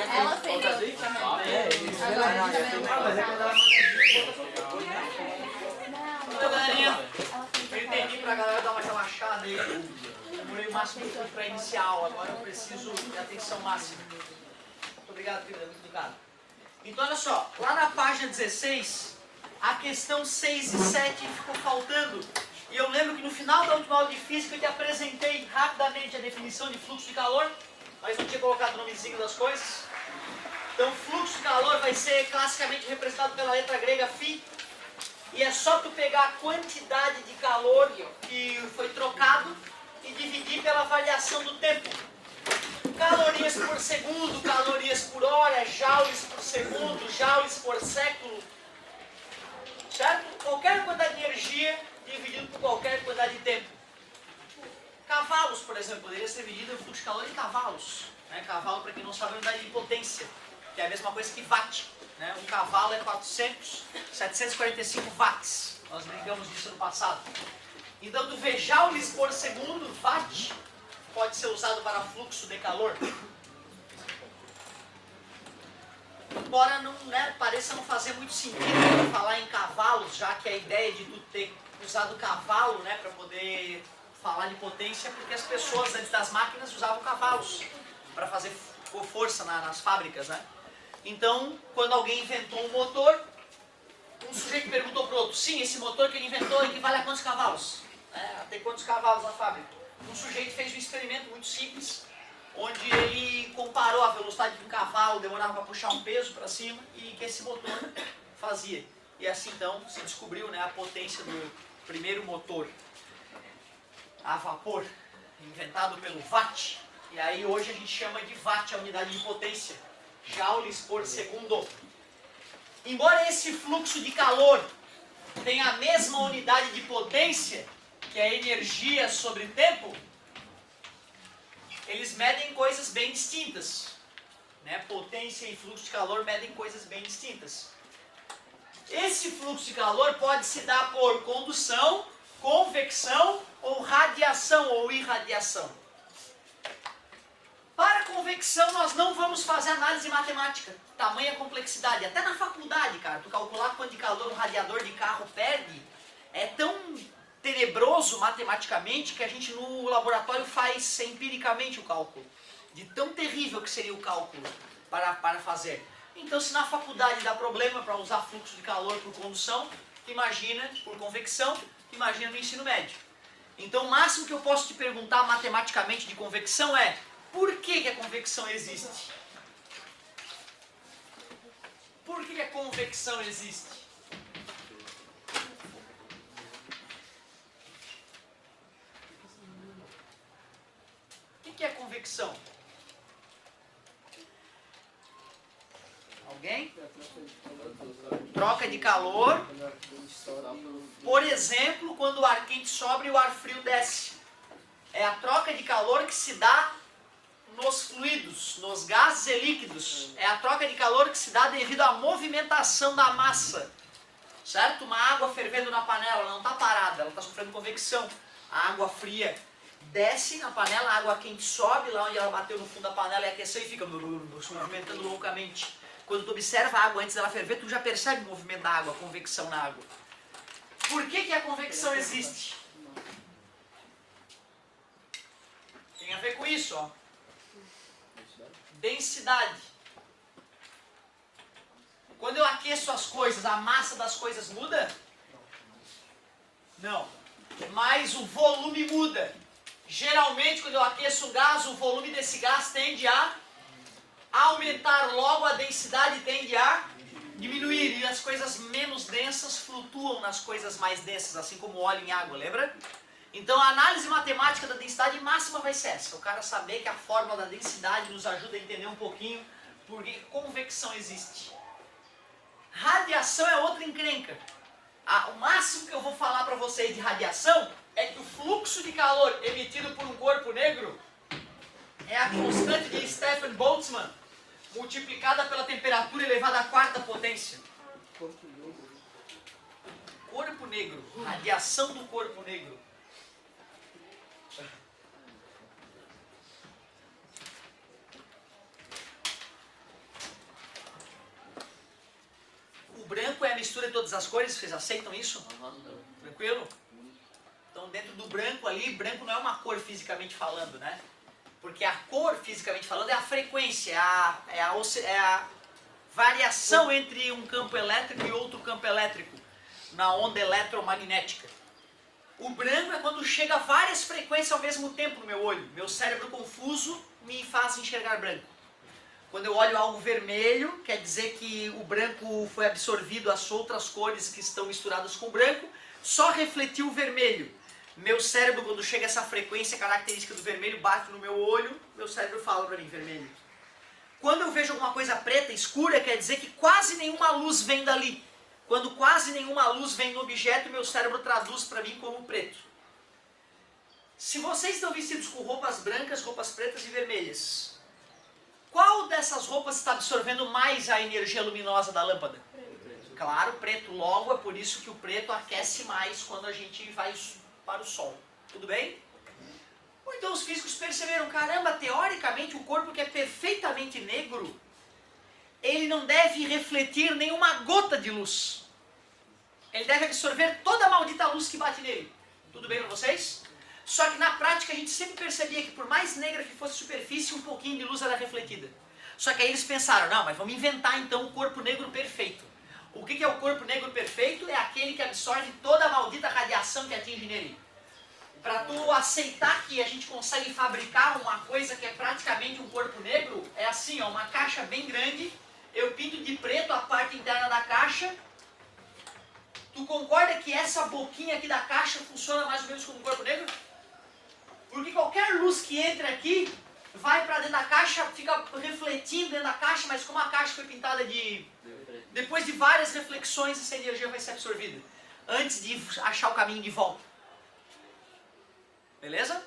Ela fez também. Galerinha, eu entendi pra galera dar uma relaxada aí. Demorei o máximo que pude pra iniciar a aula. Agora eu preciso de atenção máxima. Muito obrigado, querida. Muito obrigado. Então, olha só. Lá na página 16, a questão 6 e 7 ficou faltando. E eu lembro que no final da última aula de física eu te apresentei rapidamente a definição de fluxo de calor, mas não tinha colocado o nomezinho das coisas. Então, fluxo de calor vai ser classicamente representado pela letra grega φ. E é só tu pegar a quantidade de calor que foi trocado e dividir pela variação do tempo. Calorias por segundo, calorias por hora, joules por segundo, joules por século. Certo? Qualquer quantidade de energia dividido por qualquer quantidade de tempo. Cavalos, por exemplo, poderia ser dividido o fluxo de calor em cavalos. Né? Cavalo, para quem não sabe, é unidade de potência, que é a mesma coisa que watt. Né? Um cavalo é 745 watts. Nós brincamos disso no passado. Então, tu vê joules por segundo, watt, pode ser usado para fluxo de calor. Embora não, né, pareça não fazer muito sentido falar em cavalos, já que a ideia de tu ter usado cavalo, né, para poder falar de potência, porque as pessoas antes das máquinas usavam cavalos para fazer força nas fábricas, né? Então, quando alguém inventou um motor, um sujeito perguntou para o outro: sim, esse motor que ele inventou equivale a quantos cavalos? Tem quantos cavalos na fábrica? Um sujeito fez um experimento muito simples, onde ele comparou a velocidade que um cavalo demorava para puxar um peso para cima e que esse motor fazia. E assim então se descobriu, né, a potência do primeiro motor a vapor, inventado pelo Watt. E aí hoje a gente chama de Watt a unidade de potência, joules por segundo. Embora esse fluxo de calor tenha a mesma unidade de potência, que é energia sobre tempo, eles medem coisas bem distintas. Né? Potência e fluxo de calor medem coisas bem distintas. Esse fluxo de calor pode se dar por condução, convecção ou radiação ou irradiação. Para convecção nós não vamos fazer análise matemática, tamanha complexidade. Até na faculdade, cara, tu calcular quanto de calor um radiador de carro perde é tão tenebroso matematicamente que a gente no laboratório faz empiricamente o cálculo. De tão terrível que seria o cálculo para fazer. Então, se na faculdade dá problema para usar fluxo de calor por condução, imagina por convecção, imagina no ensino médio. Então, o máximo que eu posso te perguntar matematicamente de convecção é: por que a convecção existe? Por que a convecção existe? O que é convecção? Alguém? Troca de calor. Por exemplo, quando o ar quente sobe e o ar frio desce. É a troca de calor que se dá nos fluidos, nos gases e líquidos. É a troca de calor que se dá devido à movimentação da massa. Certo? Uma água fervendo na panela, ela não está parada, ela está sofrendo convecção. A água fria desce na panela, a água quente sobe, lá onde ela bateu no fundo da panela e aqueceu e fica se movimentando loucamente. Quando tu observa a água antes dela ferver, tu já percebe o movimento da água, a convecção na água. Por que a convecção existe? Tem a ver com isso, ó. Densidade. Quando eu aqueço as coisas, a massa das coisas muda? Não. Mas o volume muda. Geralmente, quando eu aqueço um gás, o volume desse gás tende a aumentar, logo a densidade tende a diminuir. E as coisas menos densas flutuam nas coisas mais densas, assim como óleo em água, lembra? Então a análise matemática da densidade máxima vai ser essa. O cara saber que a fórmula da densidade nos ajuda a entender um pouquinho por que convecção existe. Radiação é outra encrenca. O máximo que eu vou falar para vocês de radiação é que o fluxo de calor emitido por um corpo negro é a constante de Stefan Boltzmann multiplicada pela temperatura elevada à quarta potência. Corpo negro. Radiação do corpo negro. mistura de todas as cores, vocês aceitam isso? Tranquilo? Então dentro do branco ali, branco não é uma cor fisicamente falando, né? Porque a cor fisicamente falando é a frequência, é a variação entre um campo elétrico e outro campo elétrico na onda eletromagnética. O branco é quando chega várias frequências ao mesmo tempo no meu olho. Meu cérebro confuso me faz enxergar branco. Quando eu olho algo vermelho, quer dizer que o branco foi absorvido às outras cores que estão misturadas com o branco, só refletiu o vermelho. Meu cérebro, quando chega essa frequência característica do vermelho, bate no meu olho, meu cérebro fala para mim, vermelho. Quando eu vejo alguma coisa preta, escura, quer dizer que quase nenhuma luz vem dali. Quando quase nenhuma luz vem no objeto, meu cérebro traduz para mim como preto. Se vocês estão vestidos com roupas brancas, roupas pretas e vermelhas, qual dessas roupas está absorvendo mais a energia luminosa da lâmpada? Claro, preto. Logo, é por isso que o preto aquece mais quando a gente vai para o sol. Tudo bem? Então os físicos perceberam, caramba, teoricamente o corpo que é perfeitamente negro, ele não deve refletir nenhuma gota de luz. Ele deve absorver toda a maldita luz que bate nele. Tudo bem para vocês? Só que na prática a gente sempre percebia que por mais negra que fosse a superfície, um pouquinho de luz era refletida. Só que aí eles pensaram, não, mas vamos inventar então o corpo negro perfeito. O que é o corpo negro perfeito? É aquele que absorve toda a maldita radiação que atinge nele. Para tu aceitar que a gente consegue fabricar uma coisa que é praticamente um corpo negro, é assim, ó, uma caixa bem grande, eu pinto de preto a parte interna da caixa. Tu concorda que essa boquinha aqui da caixa funciona mais ou menos como um corpo negro? Porque qualquer luz que entra aqui, vai para dentro da caixa, fica refletindo dentro da caixa, mas como a caixa foi pintada de... Depois de várias reflexões, essa energia vai ser absorvida, antes de achar o caminho de volta. Beleza?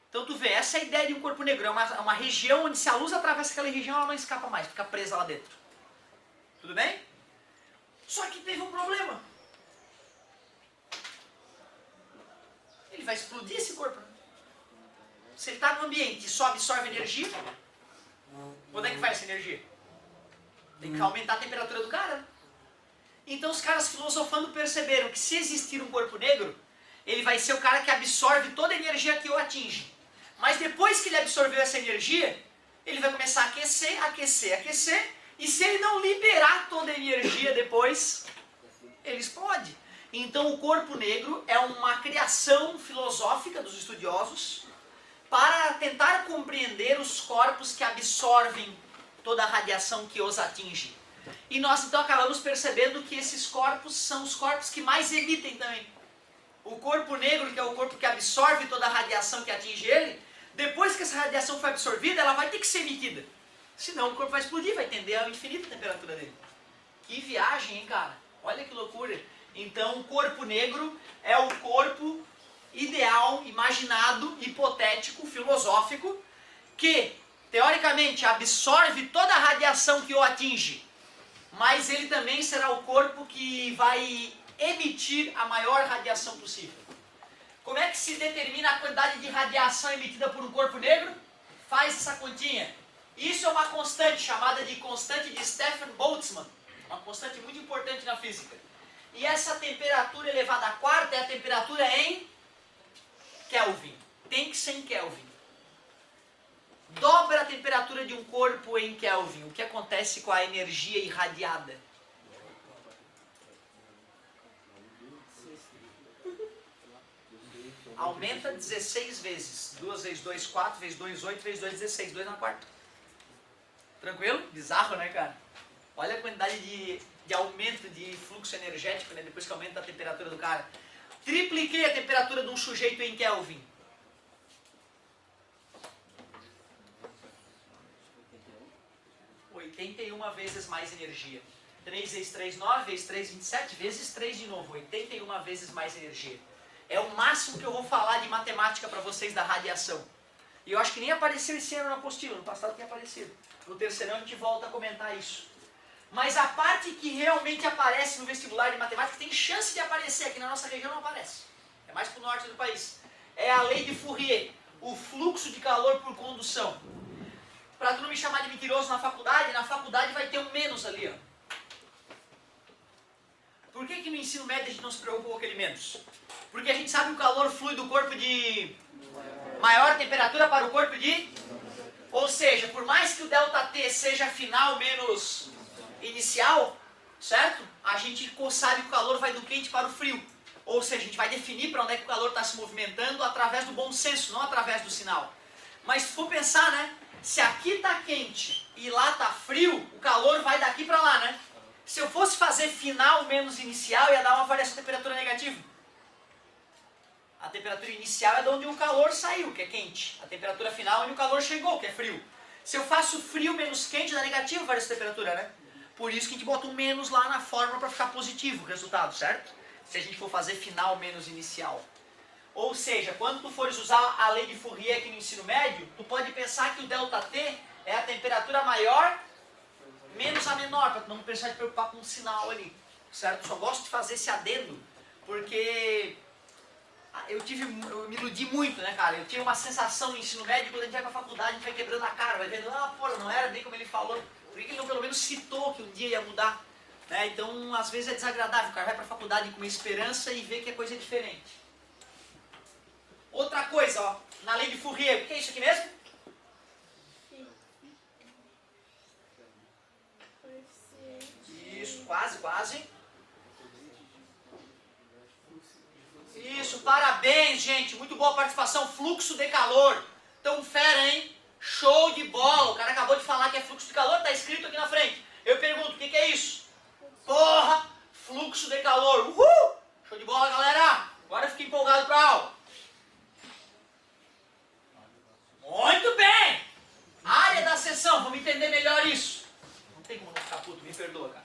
Então tu vê, essa é a ideia de um corpo negro, é uma região onde se a luz atravessa aquela região, ela não escapa mais, fica presa lá dentro. Tudo bem? Só que teve um problema. Ele vai explodir esse corpo. Se ele está no ambiente e só absorve energia, onde é que vai essa energia? Tem que aumentar a temperatura do cara. Então os caras filosofando perceberam que se existir um corpo negro, ele vai ser o cara que absorve toda a energia que o atinge. Mas depois que ele absorveu essa energia, ele vai começar a aquecer, aquecer, aquecer, e se ele não liberar toda a energia depois, ele explode. Então o corpo negro é uma criação filosófica dos estudiosos para tentar compreender os corpos que absorvem toda a radiação que os atinge. E nós então acabamos percebendo que esses corpos são os corpos que mais emitem também. O corpo negro, que é o corpo que absorve toda a radiação que atinge ele, depois que essa radiação foi absorvida, ela vai ter que ser emitida. Senão o corpo vai explodir, vai tender ao infinito a temperatura dele. Que viagem, hein, cara? Olha que loucura. Então o corpo negro é o corpo ideal, imaginado, hipotético, filosófico, que teoricamente absorve toda a radiação que o atinge, mas ele também será o corpo que vai emitir a maior radiação possível. Como é que se determina a quantidade de radiação emitida por um corpo negro? Faz essa continha. Isso é uma constante chamada de constante de Stefan Boltzmann, uma constante muito importante na física. E essa temperatura elevada a quarta é a temperatura em Kelvin. Tem que ser em Kelvin. Dobra a temperatura de um corpo em Kelvin. O que acontece com a energia irradiada? Aumenta 16 vezes. 2 vezes 2, 4, vezes 2, 8, vezes 2, 16. 2 na quarta. Tranquilo? Bizarro, né, cara? Olha a quantidade de aumento de fluxo energético, né, depois que aumenta a temperatura do cara. Tripliquei a temperatura de um sujeito em Kelvin. 81 vezes mais energia. 3 vezes 3, 9, vezes 3, 27, vezes 3 de novo. 81 vezes mais energia. É o máximo que eu vou falar de matemática para vocês da radiação. E eu acho que nem apareceu esse ano na apostila, no passado tinha aparecido. No terceirão a gente volta a comentar isso. Mas a parte que realmente aparece no vestibular de matemática tem chance de aparecer, aqui na nossa região não aparece. É mais para o norte do país. É a lei de Fourier, o fluxo de calor por condução. Para tu não me chamar de mentiroso na faculdade vai ter um menos ali, ó. ensino médio a gente não se preocupa com aquele menos? Porque a gente sabe que o calor flui do corpo de maior temperatura para o corpo de... Ou seja, por mais que o ΔT seja final menos inicial, certo? A gente sabe que o calor vai do quente para o frio. Ou seja, a gente vai definir para onde é que o calor está se movimentando através do bom senso, não através do sinal. Mas se for pensar, né? Se aqui está quente e lá está frio, o calor vai daqui para lá, né? Se eu fosse fazer final menos inicial, ia dar uma variação de temperatura negativa. A temperatura inicial é de onde o calor saiu, que é quente. A temperatura final é onde o calor chegou, que é frio. Se eu faço frio menos quente, dá negativo a variação de temperatura, né? Por isso que a gente bota um menos lá na fórmula para ficar positivo o resultado, certo? Se a gente for fazer final menos inicial. Ou seja, quando tu fores usar a lei de Fourier aqui no ensino médio, tu pode pensar que o ΔT é a temperatura maior menos a menor, para tu não precisar te preocupar com o sinal ali, certo? Só gosto de fazer esse adendo, porque eu me iludi muito, né, cara? Eu tinha uma sensação no ensino médio, quando a gente vai pra faculdade, a gente vai quebrando a cara, vai vendo, porra, não era bem como ele falou. Por que ele não pelo menos citou que um dia ia mudar? Né? Então, às vezes é desagradável, o cara vai pra faculdade com uma esperança e vê que a coisa é diferente. Outra coisa, ó, na lei de Fourier, o que é isso aqui mesmo? Isso, quase. Isso, parabéns, gente. Muito boa participação. Fluxo de calor. Tão fera, hein? Show de bola. O cara acabou de falar que é fluxo de calor, tá escrito aqui na frente. Eu pergunto, o que é isso? Porra, fluxo de calor. Uhul! Show de bola, galera. Agora eu fiquei empolgado pra aula. Muito bem. Área da seção. Vamos entender melhor isso. Não tem como não ficar puto, me perdoa, cara.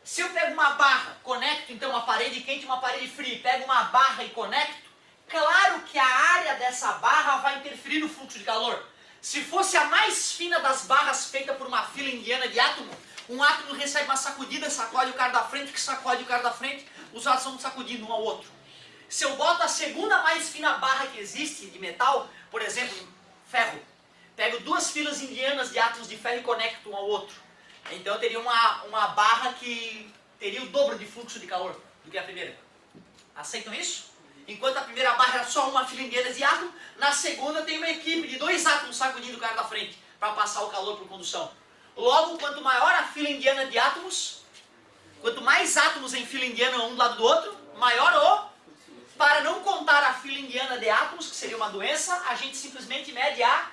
Se eu pego uma barra, conecto então uma parede quente e uma parede fria, pego uma barra e conecto, claro que a área dessa barra vai interferir no fluxo de calor. Se fosse a mais fina das barras feita por uma fila indiana de átomo, um átomo recebe uma sacudida, sacode o cara da frente, que sacode o cara da frente, os átomos vão sacudindo um ao outro. Se eu boto a segunda mais fina barra que existe de metal, por exemplo, ferro, pego duas filas indianas de átomos de ferro e conecto um ao outro. Então eu teria uma barra que teria o dobro de fluxo de calor do que a primeira. Aceitam isso? Enquanto a primeira barra era só uma fila indiana de átomo, na segunda tem uma equipe de dois átomos sacudindo o cara da frente para passar o calor por condução. Logo, quanto maior a fila indiana de átomos, quanto mais átomos em fila indiana um do lado do outro, maior o... Para não contar a fila indiana de átomos, que seria uma doença, a gente simplesmente mede a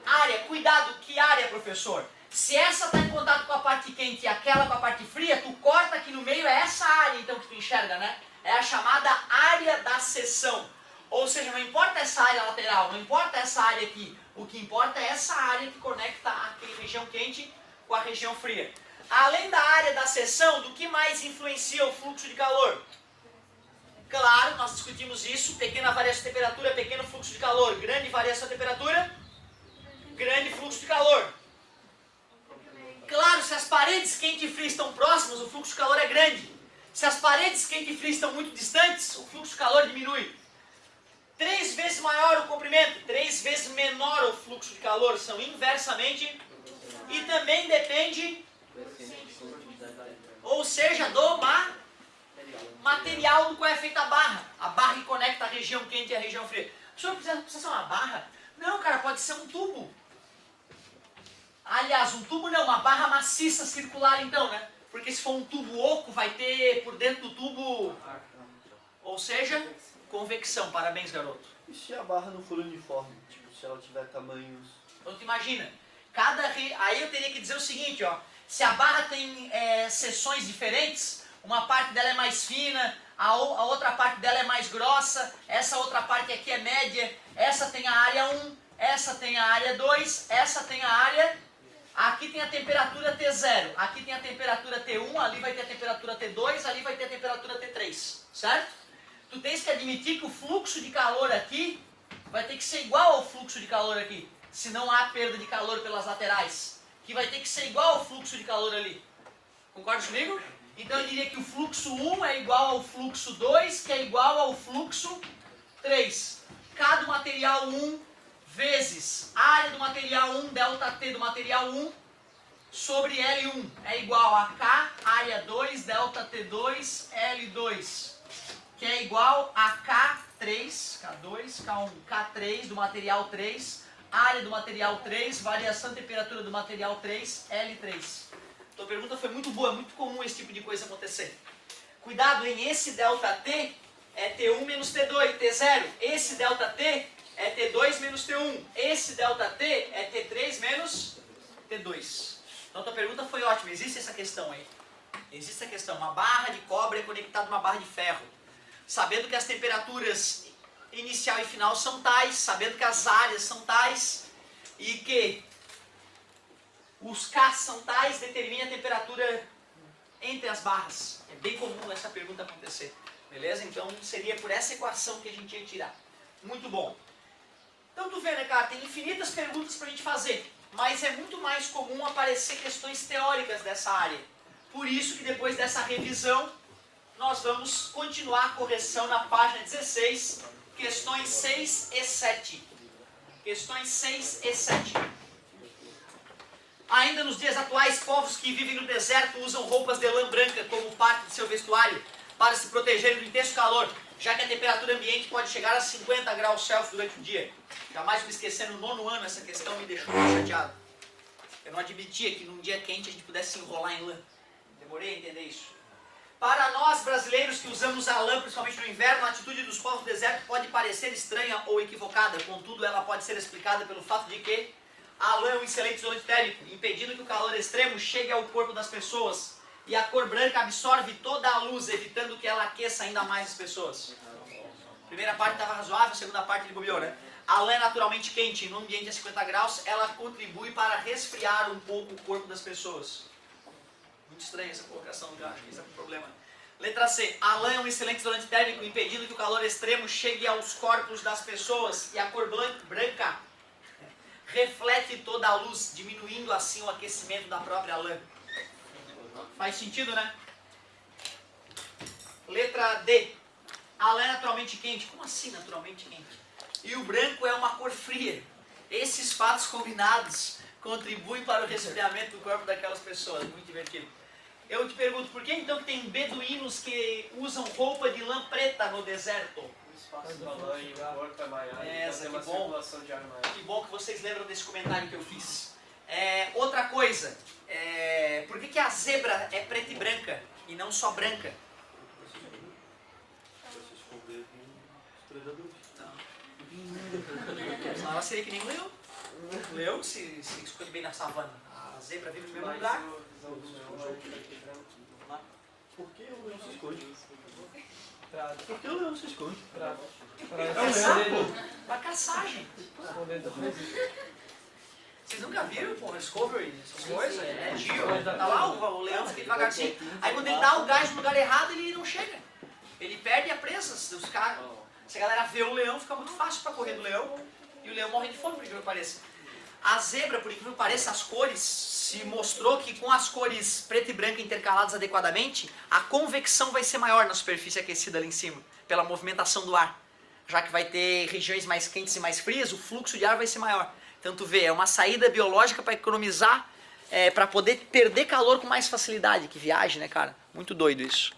área. Cuidado, que área, professor? Se essa está em contato com a parte quente e aquela com a parte fria, tu corta aqui no meio, é essa área então que tu enxerga, né? É a chamada área da seção. Ou seja, não importa essa área lateral, não importa essa área aqui. O que importa é essa área que conecta a região quente com a região fria. Além da área da seção, do que mais influencia o fluxo de calor? Claro, nós discutimos isso, pequena variação de temperatura, pequeno fluxo de calor, grande variação de temperatura, grande fluxo de calor. Claro, se as paredes quente e fria estão próximas, o fluxo de calor é grande. Se as paredes quente e fria estão muito distantes, o fluxo de calor diminui. 3 vezes maior o comprimento, 3 vezes menor o fluxo de calor, são inversamente, e também depende, ou seja, do material do qual é feita a barra que conecta a região quente e a região fria. O senhor precisa ser uma barra? Não, cara, pode ser um tubo. Aliás, um tubo não, uma barra maciça circular então, né? Porque se for um tubo oco, vai ter por dentro do tubo, ou seja, convecção. Parabéns, garoto. E se a barra não for uniforme? Tipo, se ela tiver tamanhos... Então tu imagina, aí eu teria que dizer o seguinte, ó. Se a barra tem seções diferentes, uma parte dela é mais fina, a outra parte dela é mais grossa, essa outra parte aqui é média, essa tem a área 1, essa tem a área 2, essa tem a área... Aqui tem a temperatura T0, aqui tem a temperatura T1, ali vai ter a temperatura T2, ali vai ter a temperatura T3, certo? Tu tens que admitir que o fluxo de calor aqui vai ter que ser igual ao fluxo de calor aqui, se não há perda de calor pelas laterais, que vai ter que ser igual ao fluxo de calor ali. Concorda comigo? Então eu diria que o fluxo 1 é igual ao fluxo 2, que é igual ao fluxo 3. Cada material 1 vezes a área do material 1, ΔT do material 1, sobre L1 é igual a K, área 2, delta T2, L2, que é igual a K3, K2, K1, K3 do material 3, área do material 3, variação de temperatura do material 3, L3. Então a pergunta foi muito boa, é muito comum esse tipo de coisa acontecer. Cuidado, em esse delta T é T1 menos T2, T0. Esse delta T é T2 menos T1. Esse delta T é T3 menos T2. Então a tua pergunta foi ótima. Existe essa questão aí. Existe essa questão. Uma barra de cobre é conectada a uma barra de ferro. Sabendo que as temperaturas inicial e final são tais, sabendo que as áreas são tais e que os K são tais, determina a temperatura entre as barras. É bem comum essa pergunta acontecer. Beleza? Então seria por essa equação que a gente ia tirar. Muito bom. Então tu vê, né, cara? Tem infinitas perguntas pra gente fazer. Mas é muito mais comum aparecer questões teóricas dessa área. Por isso que depois dessa revisão, nós vamos continuar a correção na página 16, questões 6 e 7. Questões 6 e 7. Ainda nos dias atuais, povos que vivem no deserto usam roupas de lã branca como parte de seu vestuário para se protegerem do intenso calor, já que a temperatura ambiente pode chegar a 50 graus Celsius durante o dia. Jamais me esquecer, no 9º ano essa questão me deixou muito chateado. Eu não admitia que num dia quente a gente pudesse se enrolar em lã. Demorei a entender isso. Para nós brasileiros que usamos a lã, principalmente no inverno, a atitude dos povos do deserto pode parecer estranha ou equivocada, contudo ela pode ser explicada pelo fato de que a lã é um excelente isolante térmico, impedindo que o calor extremo chegue ao corpo das pessoas, e a cor branca absorve toda a luz, evitando que ela aqueça ainda mais as pessoas. A primeira parte estava razoável, a segunda parte ele bobeou, né? A lã é naturalmente quente, e num ambiente a 50 graus, ela contribui para resfriar um pouco o corpo das pessoas. Muito estranha essa colocação, já acho que isso é um problema. Letra C. A lã é um excelente isolante térmico, impedindo que o calor extremo chegue aos corpos das pessoas, e a cor branca reflete toda a luz, diminuindo assim o aquecimento da própria lã. Faz sentido, né? Letra D. A lã é naturalmente quente. Como assim naturalmente quente? E o branco é uma cor fria. Esses fatos combinados contribuem para o resfriamento do corpo daquelas pessoas. Muito divertido. Eu te pergunto, por que então tem beduínos que usam roupa de lã preta no deserto? Espaço da lã e o corpo é maior, Essa, então tem uma que bom. circulação de ar maior. Que bom que vocês lembram desse comentário que eu fiz. Outra coisa, por que a zebra é preta e branca e não só branca? Pra se esconder dos predadores. Senão ela seria que nem o leão. O leão se esconde bem na savana. A zebra vive no mesmo lugar. Por que o leão se esconde? Pra Por que o leão se esconde? Pra caçar, gente. Vocês nunca viram, pô, Discovery, essas coisas? É Geo. Tá lá o leão, fica devagarzinho. Aí quando ele dá o gás no lugar errado, ele não chega. Ele perde a presa dos caras. Se a galera vê o leão, fica muito fácil pra correr do leão. E o leão morre de fome, por incrível que pareça. A zebra, por incrível que pareça, as cores, se mostrou que com as cores preta e branca intercaladas adequadamente, a convecção vai ser maior na superfície aquecida ali em cima, pela movimentação do ar. Já que vai ter regiões mais quentes e mais frias, o fluxo de ar vai ser maior. Então tu vê, é uma saída biológica para economizar, para poder perder calor com mais facilidade. Que viagem, né, cara? Muito doido isso.